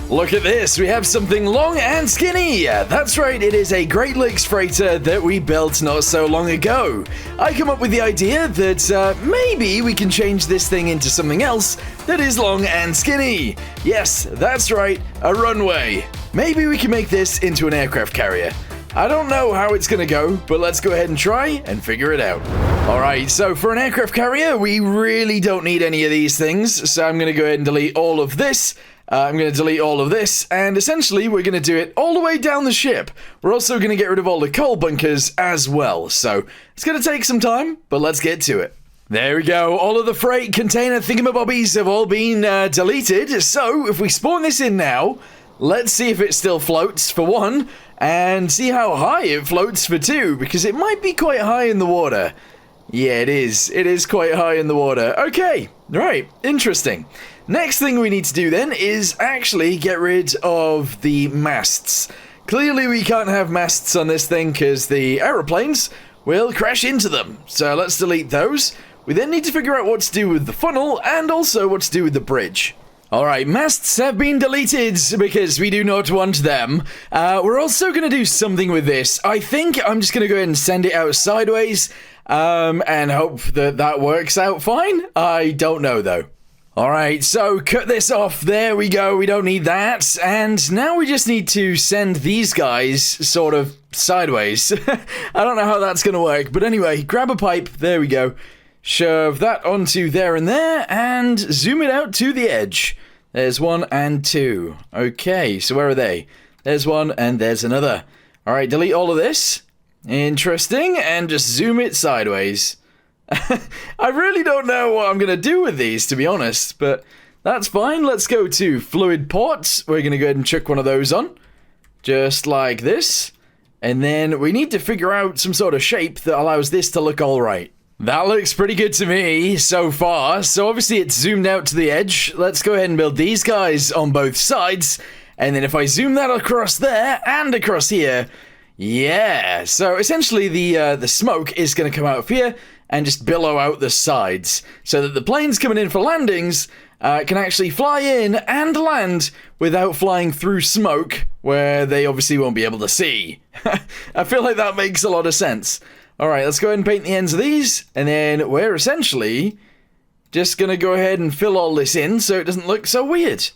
Look at this, we have something long and skinny. That's right, it is a Great Lakes freighter that we built not so long ago. I come up with the idea that maybe we can change this thing into something else that is long and skinny. Yes, that's right, a runway. Maybe we can make this into an aircraft carrier. I don't know how it's gonna go, but let's go ahead and try and figure it out. Alright, so for an aircraft carrier, we really don't need any of these things, so I'm gonna go ahead and delete all of this. I'm going to delete all of this, and essentially we're going to do it all the way down the ship. We're also going to get rid of all the coal bunkers as well, so it's going to take some time, but let's get to it. There we go, all of the freight container thingamabobbies have all been deleted, so if we spawn this in now, let's see if it still floats for one, and see how high it floats for two, because it might be quite high in the water. Yeah, it is quite high in the water. Okay, right, interesting. Next thing we need to do then is actually get rid of the masts. Clearly we can't have masts on this thing because the aeroplanes will crash into them. So let's delete those. We then need to figure out what to do with the funnel and also what to do with the bridge. Alright, masts have been deleted because we do not want them. We're also going to do something with this. I think I'm just going to go ahead and send it out sideways and hope that that works out fine. I don't know though. Alright, so cut this off, there we go, we don't need that, and now we just need to send these guys sort of sideways. I don't know how that's gonna work, but anyway, grab a pipe, there we go, shove that onto there, and zoom it out to the edge. There's one and two. Okay, so where are they? There's one and there's another. Alright, delete all of this. Interesting, and just zoom it sideways. I really don't know what I'm going to do with these, to be honest, but that's fine. Let's go to fluid ports. We're going to go ahead and chuck one of those on, just like this. And then we need to figure out some sort of shape that allows this to look all right. That looks pretty good to me so far. So obviously it's zoomed out to the edge. Let's go ahead and build these guys on both sides. And then if I zoom that across there and across here, yeah. So essentially the smoke is going to come out of here and just billow out the sides, so that the planes coming in for landings can actually fly in and land without flying through smoke, where they obviously won't be able to see. I feel like that makes a lot of sense. Alright, let's go ahead and paint the ends of these, and then we're essentially just gonna go ahead and fill all this in so it doesn't look so weird.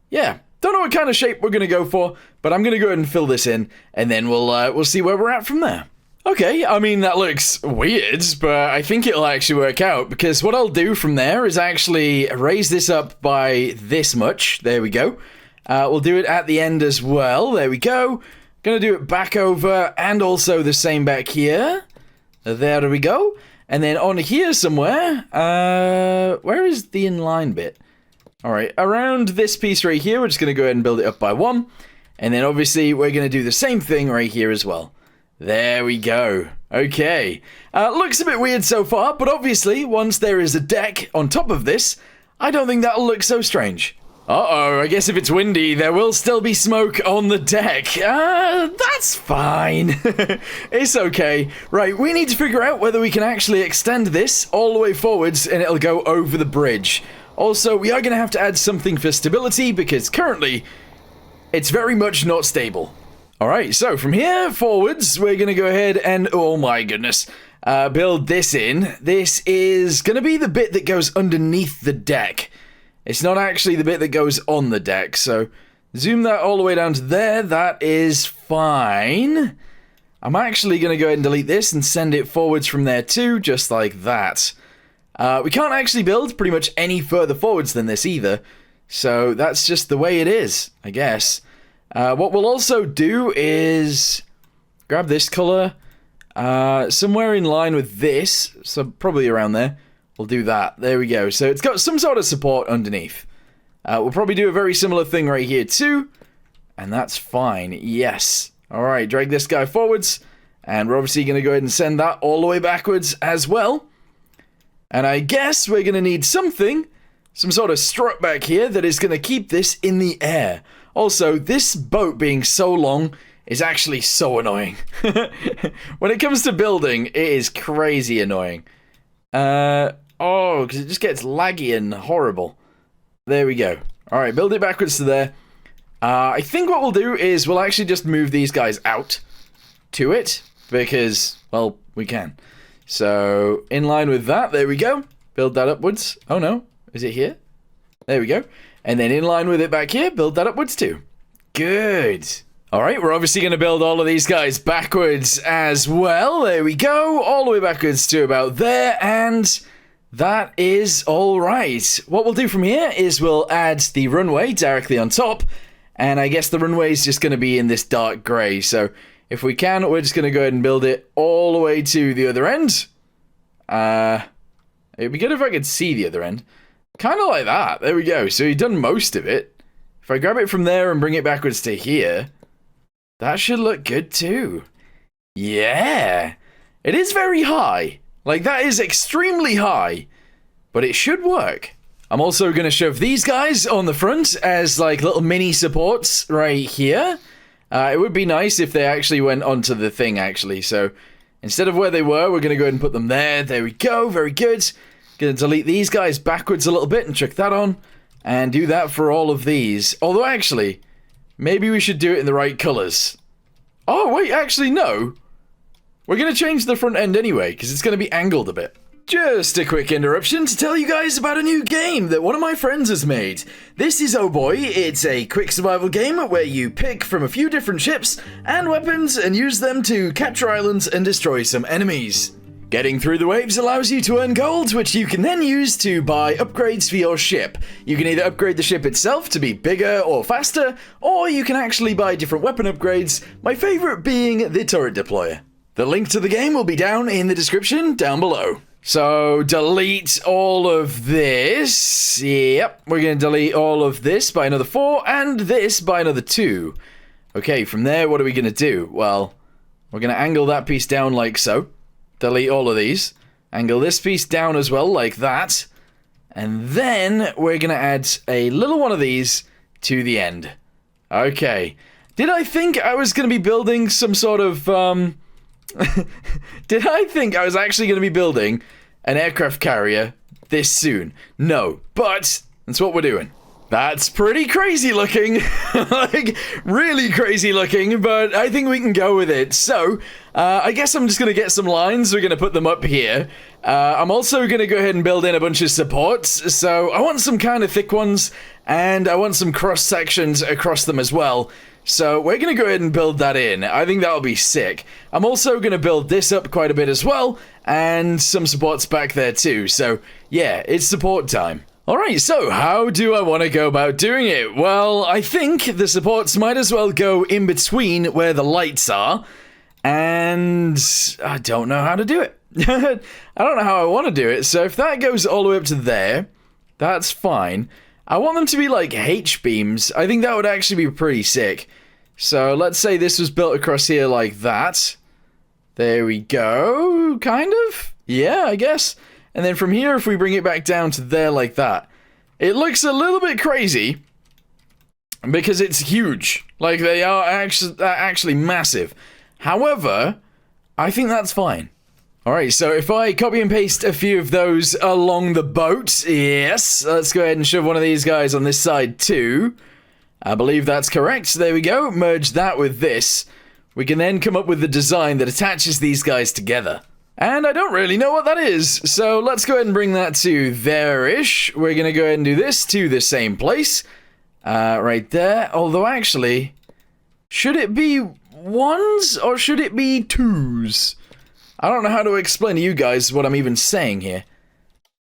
Yeah, don't know what kind of shape we're gonna go for, but I'm gonna go ahead and fill this in, and then we'll see where we're at from there. Okay, I mean, that looks weird, but I think it'll actually work out, because what I'll do from there is actually raise this up by this much. There we go. We'll do it at the end as well. There we go. Gonna do it back over, and also the same back here. There we go. And then on here somewhere, where is the inline bit? Alright, around this piece right here, we're just gonna go ahead and build it up by one. And then obviously, we're gonna do the same thing right here as well. There we go. Okay. Looks a bit weird so far, but obviously, once there is a deck on top of this, I don't think that'll look so strange. Uh-oh, I guess if it's windy, there will still be smoke on the deck. That's fine. It's okay. Right, we need to figure out whether we can actually extend this all the way forwards and it'll go over the bridge. Also, we are going to have to add something for stability because currently, it's very much not stable. Alright, so from here forwards, we're going to go ahead and, oh my goodness, build this in. This is going to be the bit that goes underneath the deck. It's not actually the bit that goes on the deck, so zoom that all the way down to there. That is fine. I'm actually going to go ahead and delete this and send it forwards from there too, just like that. We can't actually build pretty much any further forwards than this either, so that's just the way it is, I guess. What we'll also do is grab this color somewhere in line with this, so probably around there. We'll do that. There we go. So it's got some sort of support underneath. We'll probably do a very similar thing right here too, and that's fine. Yes. Alright, drag this guy forwards, and we're obviously going to go ahead and send that all the way backwards as well. And I guess we're going to need something, some sort of strut back here that is going to keep this in the air. Also, this boat being so long is actually so annoying. When it comes to building, it is crazy annoying. Oh, because it just gets laggy and horrible. There we go. Alright, build it backwards to there. I think what we'll do is we'll actually just move these guys out to it, because, well, we can. So, in line with that, there we go. Build that upwards. Oh no, is it here? There we go. And then in line with it back here, build that upwards too. Good. Alright, we're obviously going to build all of these guys backwards as well. There we go. All the way backwards to about there, and that is alright. What we'll do from here is we'll add the runway directly on top, and I guess the runway is just going to be in this dark grey. So if we can, we're just going to go ahead and build it all the way to the other end. It'd be good if I could see the other end. Kind of like that. There we go. So you've done most of it. If I grab it from there and bring it backwards to here, that should look good too. Yeah. It is very high. Like, that is extremely high. But it should work. I'm also going to shove these guys on the front as, like, little mini supports right here. It would be nice if they actually went onto the thing, actually. So, instead of where they were, we're going to go ahead and put them there. There we go. Very good. Going to delete these guys backwards a little bit and chuck that on. And do that for all of these. Although, actually, maybe we should do it in the right colors. Oh, wait, actually, no. We're going to change the front end anyway, because it's going to be angled a bit. Just a quick interruption to tell you guys about a new game that one of my friends has made. This is Oh Boy. It's a quick survival game where you pick from a few different ships and weapons and use them to capture islands and destroy some enemies. Getting through the waves allows you to earn gold, which you can then use to buy upgrades for your ship. You can either upgrade the ship itself to be bigger or faster, or you can actually buy different weapon upgrades, my favourite being the turret deployer. The link to the game will be down in the description down below. So, delete all of this. Yep, we're going to delete all of this by another 4, and this by another 2. Okay, from there, what are we going to do? Well, we're going to angle that piece down like so. Delete all of these. Angle this piece down as well, like that. And then we're going to add a little one of these to the end. Okay. Did I think I was going to be building some sort of, Did I think I was actually going to be building an aircraft carrier this soon? No. But that's what we're doing. That's pretty crazy looking. Like, really crazy looking, but I think we can go with it. So, I guess I'm just going to get some lines. We're going to put them up here. I'm also going to go ahead and build in a bunch of supports. So, I want some kind of thick ones, and I want some cross sections across them as well. So, we're going to go ahead and build that in. I think that'll be sick. I'm also going to build this up quite a bit as well, and some supports back there too. So, yeah, it's support time. Alright, so how do I want to go about doing it? Well, I think the supports might as well go in between where the lights are, and I don't know how to do it. I don't know how I want to do it, so if that goes all the way up to there, that's fine. I want them to be like H-beams. I think that would actually be pretty sick. So let's say this was built across here like that. There we go, kind of? Yeah, I guess. And then from here, if we bring it back down to there like that, it looks a little bit crazy because it's huge. Like, they are actually massive. However, I think that's fine. Alright, so if I copy and paste a few of those along the boat, yes, let's go ahead and shove one of these guys on this side too. I believe that's correct. There we go. Merge that with this. We can then come up with the design that attaches these guys together. And I don't really know what that is, so let's go ahead and bring that to there-ish. We're going to go ahead and do this to the same place. Right there. Although, actually, should it be 1s or should it be 2s? I don't know how to explain to you guys what I'm even saying here.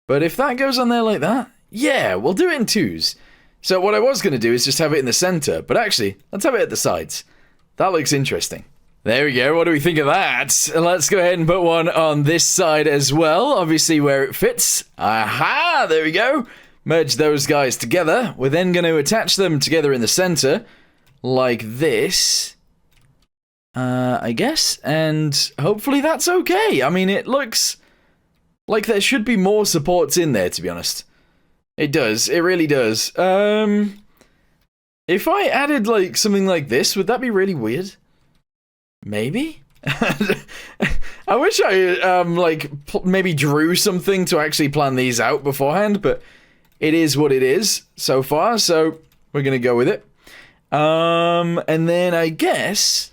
But if that goes on there like that, yeah, we'll do it in 2s. So what I was going to do is just have it in the center, but actually, let's have it at the sides. That looks interesting. There we go, what do we think of that? Let's go ahead and put one on this side as well, obviously where it fits. Aha, there we go. Merge those guys together. We're then going to attach them together in the center, like this. I guess, and hopefully that's okay. I mean, it looks like there should be more supports in there, to be honest. It does, it really does. If I added, like, something like this, would that be really weird? Maybe? I wish I, maybe drew something to actually plan these out beforehand, but it is what it is so far, so we're gonna go with it. And then I guess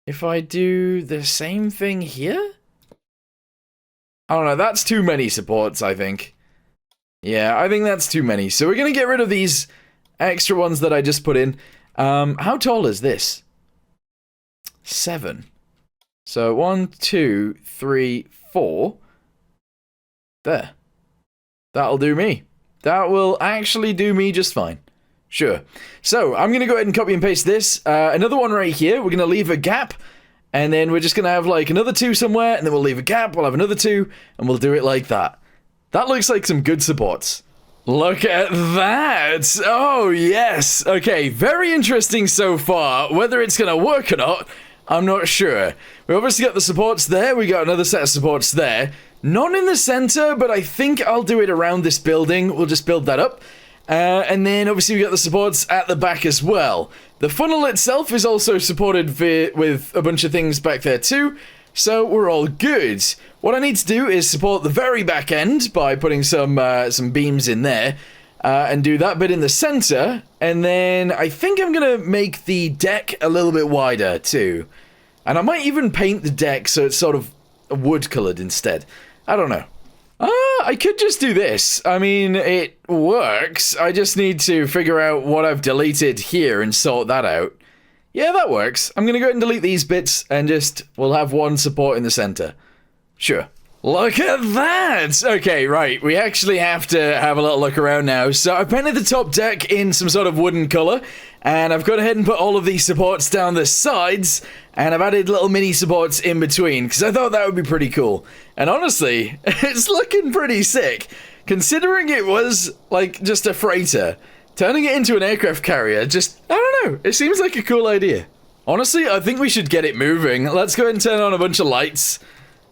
if I do the same thing here? I don't know, that's too many supports, I think. Yeah, I think that's too many. So we're going to get rid of these extra ones that I just put in. How tall is this? 7. So 1, 2, 3, 4. There. That'll do me. That will actually do me just fine. Sure. So, I'm going to go ahead and copy and paste this. Another one right here. We're going to leave a gap. And then we're just going to have like another 2 somewhere. And then we'll leave a gap. We'll have another 2. And we'll do it like that. That looks like some good supports. Look at that. Oh, yes. Okay, very interesting so far. Whether it's going to work or not, I'm not sure. We obviously got the supports there. We got another set of supports there. Not in the center, but I think I'll do it around this building. We'll just build that up. And then obviously we got the supports at the back as well. The funnel itself is also supported with a bunch of things back there too. So we're all good. What I need to do is support the very back end by putting some beams in there. And do that bit in the center. And then I think I'm going to make the deck a little bit wider too. And I might even paint the deck so it's sort of wood colored instead. I don't know. I could just do this. I mean, it works. I just need to figure out what I've deleted here and sort that out. Yeah, that works. I'm going to go ahead and delete these bits and we'll have one support in the center. Sure. Look at that! Okay, right, we actually have to have a little look around now. So I've painted the top deck in some sort of wooden colour, and I've gone ahead and put all of these supports down the sides, and I've added little mini supports in between, because I thought that would be pretty cool. And honestly, it's looking pretty sick. Considering it was, like, just a freighter, turning it into an aircraft carrier, I don't know, it seems like a cool idea. Honestly, I think we should get it moving. Let's go ahead and turn on a bunch of lights.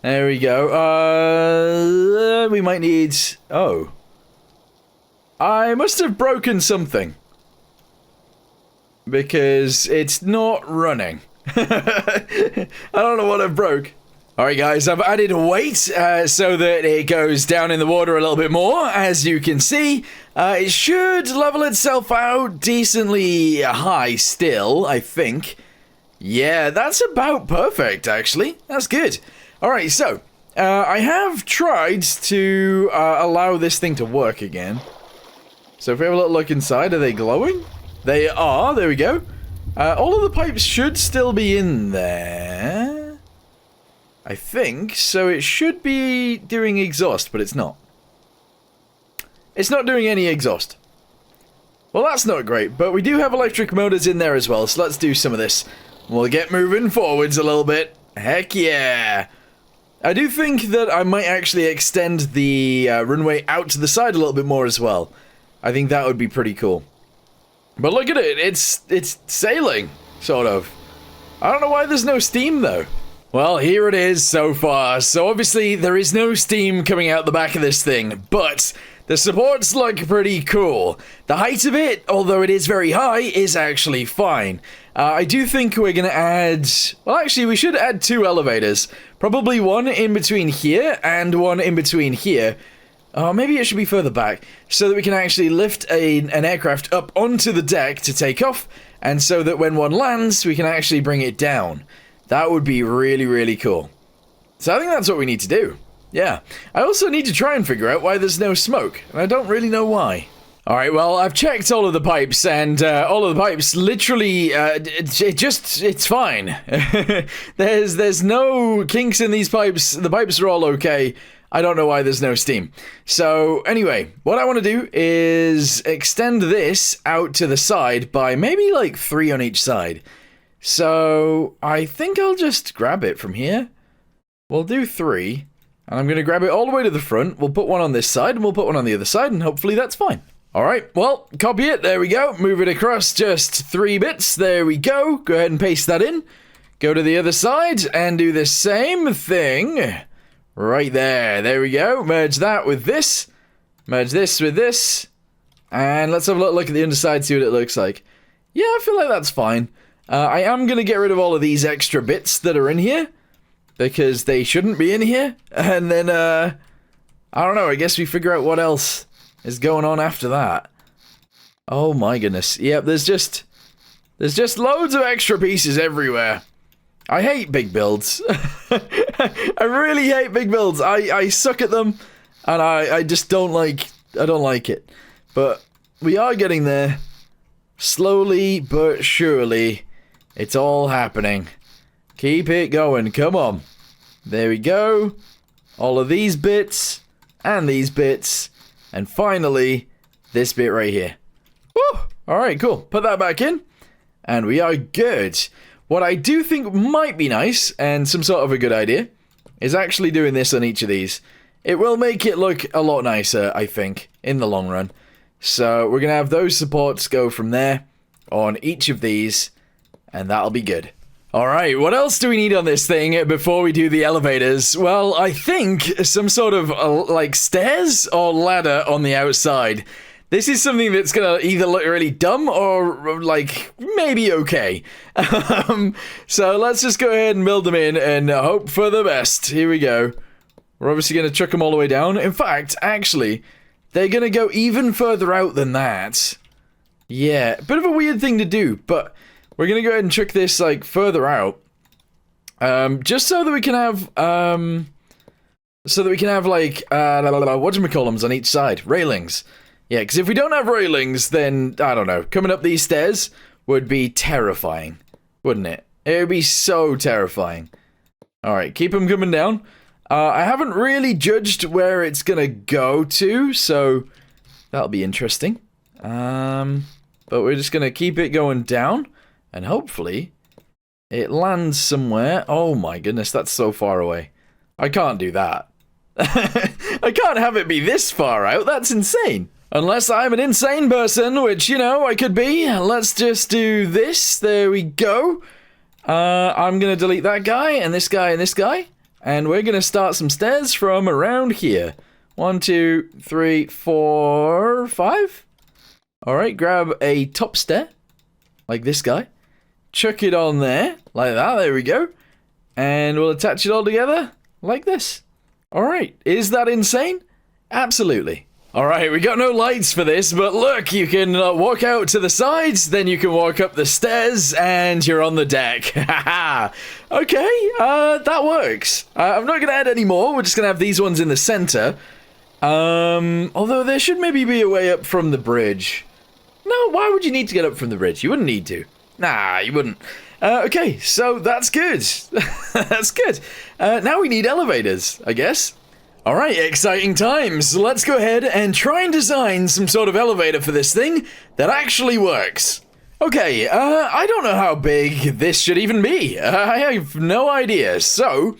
There we go. We might need... Oh. I must have broken something. Because it's not running. I don't know what I broke. Alright guys, I've added weight so that it goes down in the water a little bit more. As you can see, it should level itself out decently high still, I think. Yeah, that's about perfect, actually. That's good. Alright, so, I have tried to allow this thing to work again. So if we have a little look inside, are they glowing? They are, there we go. All of the pipes should still be in there. I think, so it should be doing exhaust, but it's not. It's not doing any exhaust. Well, that's not great, but we do have electric motors in there as well, so let's do some of this. We'll get moving forwards a little bit. Heck yeah! I do think that I might actually extend the runway out to the side a little bit more as well. I think that would be pretty cool. But look at it, it's sailing, sort of. I don't know why there's no steam though. Well, here it is so far. So obviously there is no steam coming out the back of this thing, but the supports look pretty cool. The height of it, although it is very high, is actually fine. I do think we're going to add... Well, actually, we should add 2 elevators. Probably one in between here and one in between here. Maybe it should be further back, so that we can actually lift an aircraft up onto the deck to take off, and so that when one lands, we can actually bring it down. That would be really, really cool. So I think that's what we need to do. Yeah. I also need to try and figure out why there's no smoke, and I don't really know why. Alright, well, I've checked all of the pipes, and all of the pipes literally, it's fine. There's no kinks in these pipes, the pipes are all okay. I don't know why there's no steam. So, anyway, what I want to do is extend this out to the side by maybe like 3 on each side. So, I think I'll just grab it from here. We'll do 3, and I'm going to grab it all the way to the front. We'll put one on this side, and we'll put one on the other side, and hopefully that's fine. Alright, well, copy it, there we go, move it across just 3 bits, there we go, go ahead and paste that in, go to the other side, and do the same thing, right there we go, merge that with this, merge this with this, and let's have a look at the underside, see what it looks like. Yeah, I feel like that's fine. I am going to get rid of all of these extra bits that are in here, because they shouldn't be in here, and then, I don't know, I guess we figure out what else is going on after that. Oh my goodness. Yep, there's just loads of extra pieces everywhere. I hate big builds. I really hate big builds. I suck at them, and I just don't like it. But we are getting there. Slowly but surely, it's all happening. Keep it going, come on. There we go. All of these bits, and these bits, and finally, this bit right here. Woo! Alright, cool. Put that back in, and we are good. What I do think might be nice, and some sort of a good idea, is actually doing this on each of these. It will make it look a lot nicer, I think, in the long run. So we're going to have those supports go from there on each of these, and that'll be good. Alright, what else do we need on this thing before we do the elevators? Well, I think some sort of, like, stairs or ladder on the outside. This is something that's gonna either look really dumb or, like, maybe okay. So let's just go ahead and build them in and hope for the best. Here we go. We're obviously gonna chuck them all the way down. In fact, actually, they're gonna go even further out than that. Yeah, bit of a weird thing to do, but we're gonna go ahead and chuck this, like, further out. Just so that we can have, like, whatchamacallums on each side. Railings. Yeah, because if we don't have railings, then, I don't know, coming up these stairs would be terrifying, wouldn't it? It would be so terrifying. Alright, keep them coming down. I haven't really judged where it's gonna go to, so that'll be interesting. But we're just gonna keep it going down, and hopefully it lands somewhere. Oh my goodness, that's so far away. I can't do that. I can't have it be this far out, that's insane. Unless I'm an insane person, which, you know, I could be. Let's just do this. There we go. I'm going to delete that guy, and this guy, and this guy. And we're going to start some stairs from around here. 1, 2, 3, 4, 5. Alright, grab a top stair. Like this guy. Chuck it on there. Like that. There we go. And we'll attach it all together. Like this. Alright. Is that insane? Absolutely. Alright, we got no lights for this, but look, you can walk out to the sides, then you can walk up the stairs, and you're on the deck. Haha. Okay, that works. I'm not going to add any more, we're just going to have these ones in the center. Although there should maybe be a way up from the bridge. No, why would you need to get up from the bridge? You wouldn't need to. Nah, you wouldn't. Okay, so that's good. That's good. Now we need elevators, I guess. Alright, exciting times. Let's go ahead and try and design some sort of elevator for this thing that actually works. Okay, I don't know how big this should even be. I have no idea. So,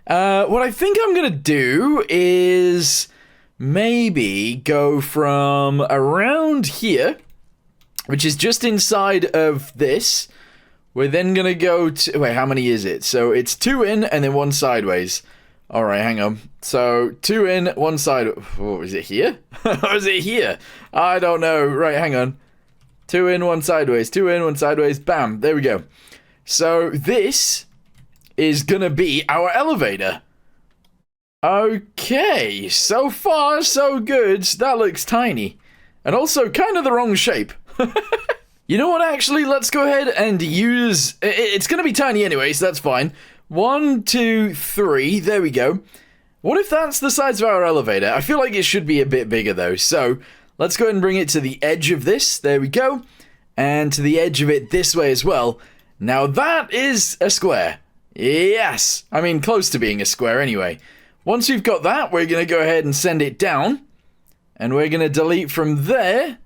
what I think I'm gonna do is maybe go from around here, which is just inside of this. We're then gonna go to... Wait, how many is it? So, it's 2 in and then 1 sideways. Alright, hang on. So, 2 in, 1 side... Oh, is it here? Or is it here? I don't know. Right, hang on. 2 in, 1 sideways. 2 in, 1 sideways. Bam. There we go. So, this is gonna be our elevator. Okay. So far, so good. That looks tiny. And also, kind of the wrong shape. You know what, actually? Let's go ahead and use... It's gonna be tiny anyway, so that's fine. 1, 2, 3, there we go. What if that's the size of our elevator? I feel like it should be a bit bigger though, so let's go ahead and bring it to the edge of this, there we go. And to the edge of it this way as well. Now that is a square. Yes, I mean close to being a square anyway. Once we've got that, we're going to go ahead and send it down. And we're going to delete from there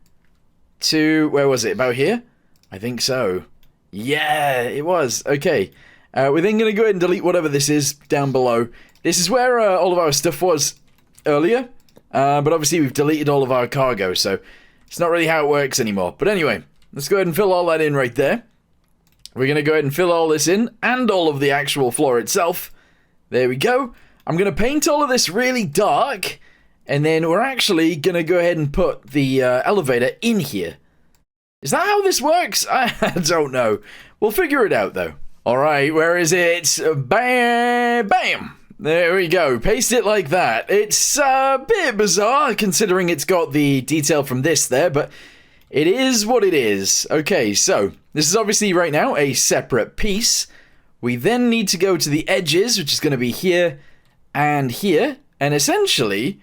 to, where was it, about here? I think so. Yeah, it was, okay. We're then going to go ahead and delete whatever this is down below. This is where all of our stuff was earlier. But obviously we've deleted all of our cargo, so it's not really how it works anymore. But anyway, let's go ahead and fill all that in right there. We're going to go ahead and fill all this in, and all of the actual floor itself. There we go. I'm going to paint all of this really dark, and then we're actually going to go ahead and put the elevator in here. Is that how this works? I don't know. We'll figure it out, though. Alright, where is it? Bam! Bam! There we go. Paste it like that. It's a bit bizarre, considering it's got the detail from this there, but It is what it is. Okay, so this is obviously right now a separate piece. We then need to go to the edges, which is going to be here and here. And essentially,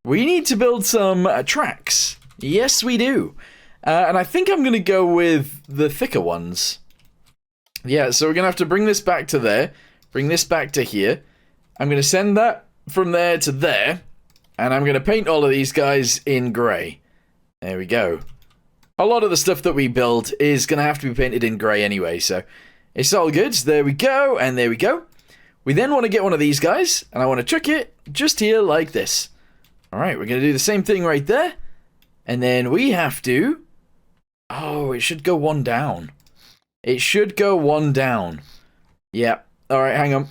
we need to build some tracks. Yes, we do. And I think I'm going to go with the thicker ones. Yeah, so we're going to have to bring this back to there. Bring this back to here. I'm going to send that from there to there. And I'm going to paint all of these guys in grey. There we go. A lot of the stuff that we build is going to have to be painted in grey anyway, so it's all good. There we go, and there we go. We then want to get one of these guys, and I want to chuck it just here like this. Alright, we're going to do the same thing right there. And then we have to... Oh, it should go one down. It should go one down. Yeah. Alright, hang on.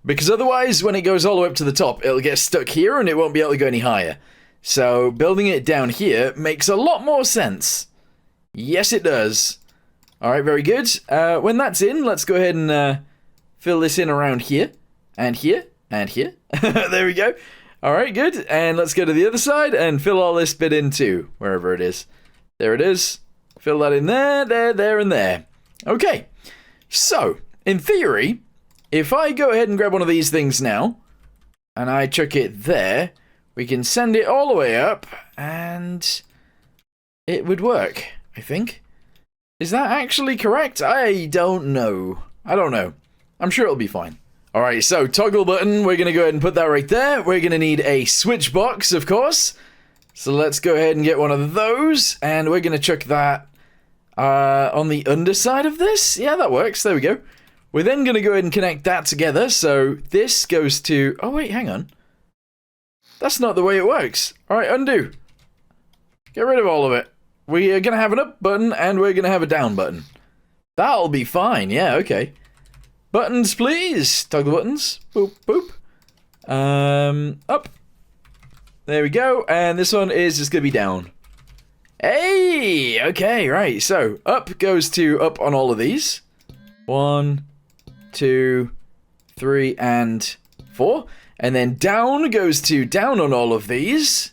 Because otherwise, when it goes all the way up to the top, it'll get stuck here and it won't be able to go any higher. So, building it down here makes a lot more sense. Yes, it does. Alright, very good. When that's in, let's go ahead and fill this in around here. And here. And here. There we go. Alright, good. And let's go to the other side and fill all this bit in too. Wherever it is. There it is. Fill that in there, there, and there. Okay. So, in theory, if I go ahead and grab one of these things now, and I chuck it there, we can send it all the way up, and it would work, I think. Is that actually correct? I don't know. I don't know. I'm sure it'll be fine. Alright, so toggle button, we're going to go ahead and put that right there. We're going to need a switch box, of course. So let's go ahead and get one of those, and we're going to chuck that on the underside of this. Yeah, that works. There we go. We're then going to go ahead and connect that together. So this goes to... Oh, wait, hang on. That's not the way it works. Alright, undo. Get rid of all of it. We are going to have an up button, and we're going to have a down button. That'll be fine. Yeah, okay. Buttons, please. Toggle buttons. Boop, boop. Up. There we go. And this one is just going to be down. Hey! Okay, right. So, up goes to up on all of these. 1, 2, 3, and 4. And then down goes to down on all of these.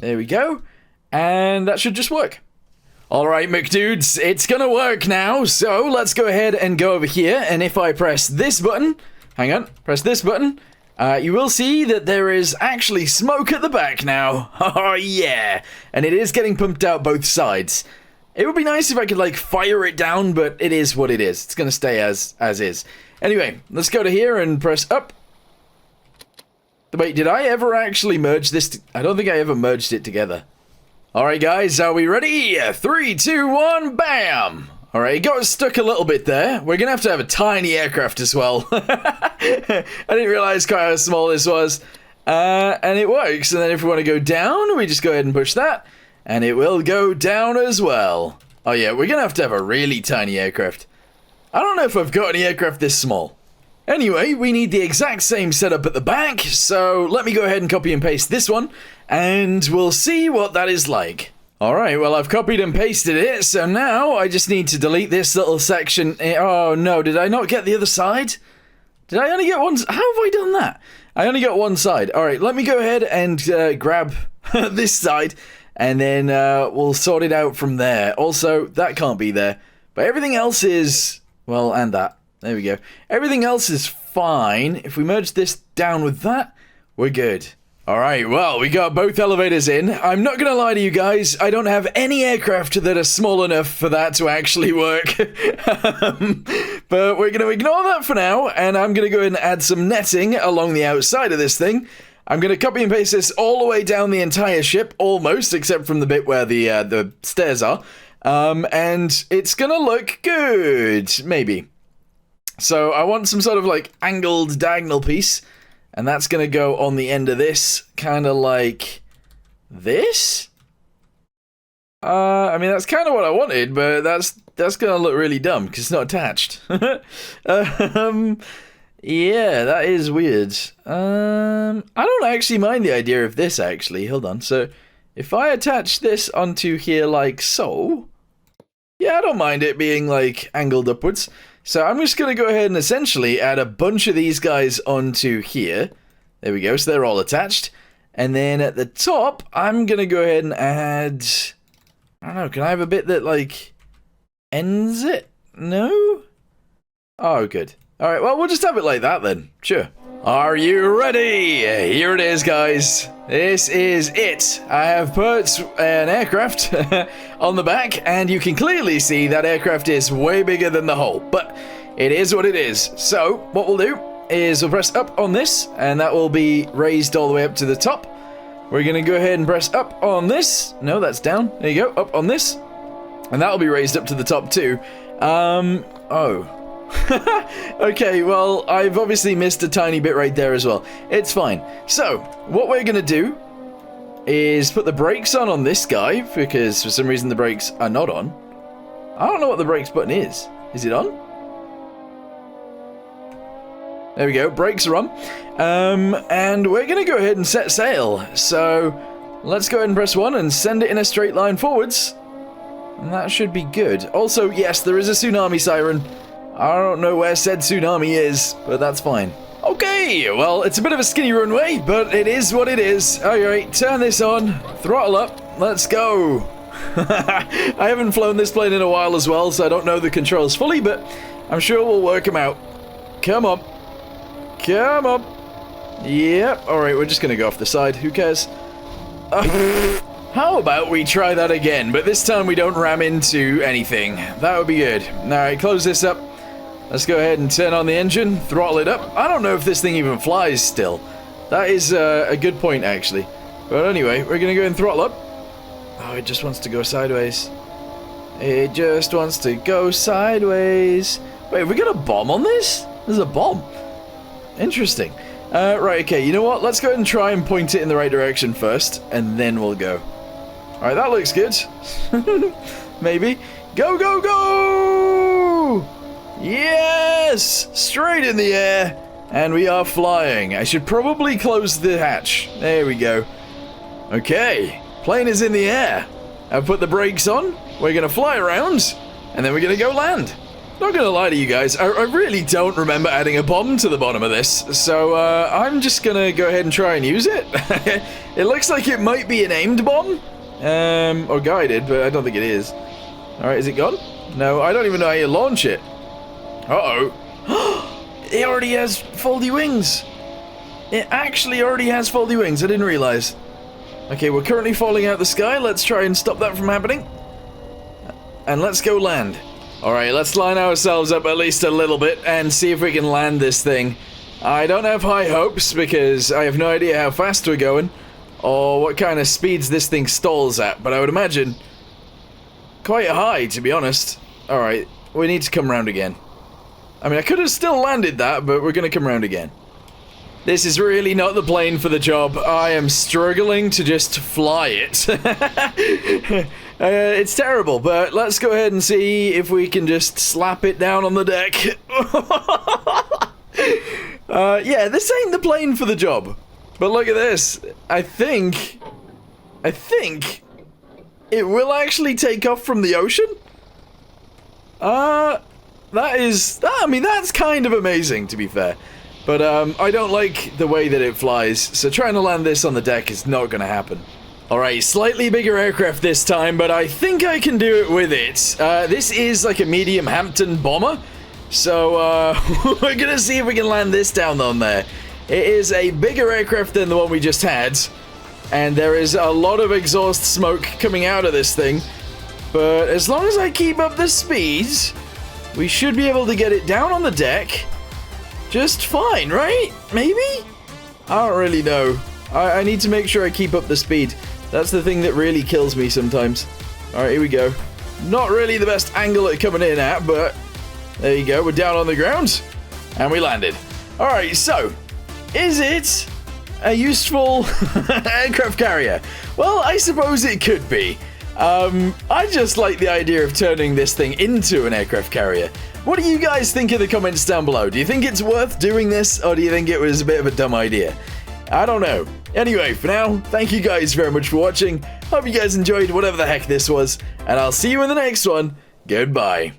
There we go. And that should just work. Alright, McDudes, it's gonna work now. So, let's go ahead and go over here. And if I press this button... Hang on. Press this button... you will see that there is actually smoke at the back now. Oh, yeah. And it is getting pumped out both sides. It would be nice if I could, like, fire it down, but it is what it is. It's going to stay as is. Anyway, let's go to here and press up. Wait, did I ever actually merge this? I don't think I ever merged it together. Alright, guys, are we ready? 3, 2, 1, bam! Alright, it got stuck a little bit there. We're going to have a tiny aircraft as well. I didn't realize quite how small this was. And it works. And then if we want to go down, we just go ahead and push that. And it will go down as well. Oh yeah, we're going to have a really tiny aircraft. I don't know if I've got any aircraft this small. Anyway, we need the exact same setup at the back. So let me go ahead and copy and paste this one. And we'll see what that is like. Alright, well I've copied and pasted it, so now I just need to delete this little section. Oh no, did I not get the other side? Did I only get one? How have I done that? I only got one side. Alright, let me go ahead and grab this side, and then we'll sort it out from there. Also, that can't be there. But everything else is... Well, and that. There we go. Everything else is fine. If we merge this down with that, we're good. Alright, well, we got both elevators in. I'm not gonna lie to you guys, I don't have any aircraft that are small enough for that to actually work. But we're gonna ignore that for now, and I'm gonna go ahead and add some netting along the outside of this thing. I'm gonna copy and paste this all the way down the entire ship, almost, except from the bit where the stairs are. And it's gonna look good, maybe. So I want some sort of, like, angled diagonal piece. And that's going to go on the end of this, kind of like this? I mean, that's kind of what I wanted, but that's going to look really dumb, because it's not attached. Yeah, that is weird. I don't actually mind the idea of this, actually. Hold on. So, if I attach this onto here like so... Yeah, I don't mind it being, like, angled upwards. So I'm just going to go ahead and essentially add a bunch of these guys onto here. There we go, so they're all attached. And then at the top, I'm going to go ahead and add I don't know, can I have a bit that, like, ends it? No? Oh, good. Alright, well, we'll just have it like that then. Sure. Are you ready? Here it is, guys. This is it. I have put an aircraft on the back, and you can clearly see that aircraft is way bigger than the hull, but it is what it is. So, what we'll do is we'll press up on this, and that will be raised all the way up to the top. We're going to go ahead and press up on this. No, that's down. There you go, up on this. And that will be raised up to the top too. Oh. Okay, well, I've obviously missed a tiny bit right there as well. It's fine. So, what we're going to do is put the brakes on this guy, because for some reason the brakes are not on. I don't know what the brakes button is. Is it on? There we go, brakes are on. And we're going to go ahead and set sail. So, let's go ahead and press 1 and send it in a straight line forwards. And that should be good. Also, yes, there is a tsunami siren. I don't know where said tsunami is, but that's fine. Okay, well, it's a bit of a skinny runway, but it is what it is. Alright, turn this on, throttle up, let's go. I haven't flown this plane in a while as well, so I don't know the controls fully, but I'm sure we'll work them out. Come on. Come on. Yep, alright, we're just gonna go off the side, who cares? How about we try that again, but this time we don't ram into anything. That would be good. Alright, close this up. Let's go ahead and turn on the engine, throttle it up. I don't know if this thing even flies still. That is a good point, actually. But anyway, we're going to go and throttle up. Oh, it just wants to go sideways. It just wants to go sideways. Wait, have we got a bomb on this? There's a bomb. Interesting. Right, okay, you know what? Let's go ahead and try and point it in the right direction first, and then we'll go. Alright, that looks good. Maybe. Go, go, go! Yes! Straight in the air, and we are flying. I should probably close the hatch. There we go. Okay, plane is in the air. I've put the brakes on. We're going to fly around, and then we're going to go land. Not going to lie to you guys, I really don't remember adding a bomb to the bottom of this, so I'm just going to go ahead and try and use it. It looks like it might be an aimed bomb, or guided, but I don't think it is. Alright, is it gone? No, I don't even know how you launch it. Uh-oh. It already has foldy wings. It actually already has foldy wings. I didn't realize. Okay, we're currently falling out the sky. Let's try and stop that from happening. And let's go land. Alright, let's line ourselves up at least a little bit and see if we can land this thing. I don't have high hopes because I have no idea how fast we're going or what kind of speeds this thing stalls at, but I would imagine quite high, to be honest. Alright, we need to come round again. I mean, I could have still landed that, but we're going to come round again. This is really not the plane for the job. I am struggling to just fly it. It's terrible, but let's go ahead and see if we can just slap it down on the deck. Yeah, this ain't the plane for the job. But look at this. I think it will actually take off from the ocean. I mean, that's kind of amazing, to be fair. But, I don't like the way that it flies, so trying to land this on the deck is not gonna happen. Alright, slightly bigger aircraft this time, but I think I can do it with it. This is like a medium Hampton bomber, so, we're gonna see if we can land this down on there. It is a bigger aircraft than the one we just had, and there is a lot of exhaust smoke coming out of this thing. But as long as I keep up the speed, we should be able to get it down on the deck just fine, right? Maybe? I don't really know. I need to make sure I keep up the speed. That's the thing that really kills me sometimes. Alright, here we go. Not really the best angle at coming in at, but there you go. We're down on the ground, and we landed. Alright, so, is it a useful aircraft carrier? Well, I suppose it could be. I just like the idea of turning this thing into an aircraft carrier. What do you guys think in the comments down below? Do you think it's worth doing this, or do you think it was a bit of a dumb idea? I don't know. Anyway, for now, thank you guys very much for watching. Hope you guys enjoyed whatever the heck this was, and I'll see you in the next one. Goodbye.